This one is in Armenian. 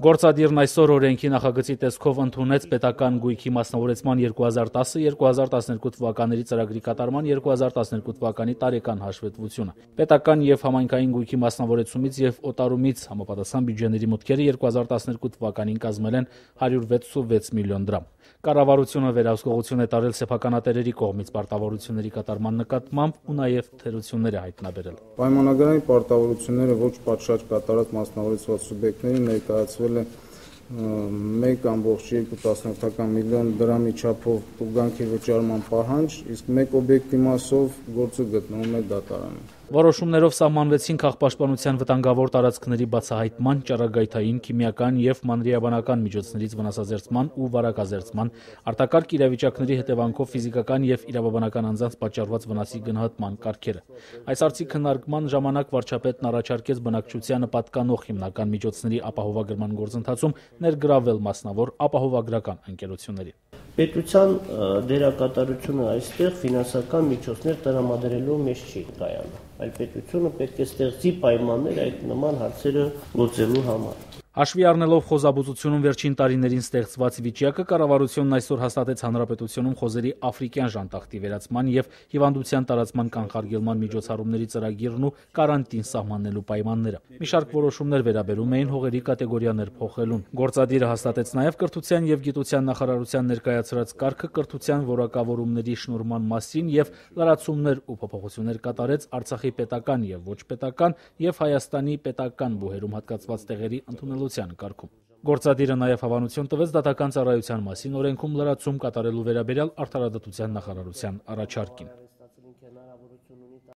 Գործադիրն այսօր օրենքի նախագծի տեսքով ընդունեց պետական գույքի մասնավորեցման 2010-2012 թվականների ծրագրի կատարման 2012 թվականի տարեկան հաշվետվությունը։ Պետական և համայնքային գույքի մասնավորեցումից և օտարումից համապատասխան բյուջեների մուտքերը 2012 թվականին կազմել են 166 միլիոն դրամ։ Կառավարությունը վերահսկողություն է տարել սեփականատերերի կողմից պարտավորությունների կատարման նկատմամբ ու նաև թերություններ է հայտնաբերել։ Պայմանագրային պարտավորությունները ոչ պատշաճ կատարած մասնավորեցված սուբյեկտներին ներկայացվել է 1,2 միլիոն դրամի չափով տուգանքի վճարման պահանջ, իսկ մեկ օբյեկտի մասով գործը գտնվում է դատարանում։ Որոշումներով սահմանվեցին քաղաքապաշտպանության վտանգավոր տարածքների բացահայտման, ճառագայթային, քիմիական և մանրէաբանական միջոցներից վնասազերծման ու վարակազերծման, արտակարգ իրավիճակների հետևանքով ֆիզիկական և իրավաբանական անձանց պատճառված վնասի գնահատման կարգերը։ Այս հարցի քննարկման ժամանակ վարչապետն առաջարկեց բնակչությանը պատկանող հիմնական միջոցների ապահովագրման գործընթացում ներգրավել մասնավոր ապահովագրական ընկերություններին։ Պետության դերակատարությունը այստեղ ֆինանսական միջոցներ տրամադրելու մեջ չի կայանում, այլ պետությունը պետք է ստեղծի պայմաններ այդ նման հարցերը լուծելու համար։ Հաշվի առնելով խոզաբուծությունում վերջին տարիներին ստեղծված վիճակը, կառավարությունն այսօր հաստատեց հանրապետությունում խոզերի աֆրիկյան ժանտախտի վերացման և հիվանդության տարածման կանխարգելման միջոցառումների ծրագիրն ու կարանտին սահմանելու պայմանները։ Մի շարք որոշումներ վերաբերում էին հողերի կատեգորիաներ փոխելուն։ Գործադիրը հաստատեց նաև կրթության և գիտության նախարարության ներկայացրած կարգը կրթության որակավորումների շնորհման մասին և լրացումներ ու փոփոխություններ կատարեց Արցախի պետական և ոչ պետական և Հայաստանի պետական բուհերում հատկացված տեղերի ընդունելության կարգում։ Գործադիրը նաև հավանություն տվեց դատական ծառայության մասին օրենքում լրացում կատարելու վերաբերյալ Արդարադատության նախարարության առաջարկին։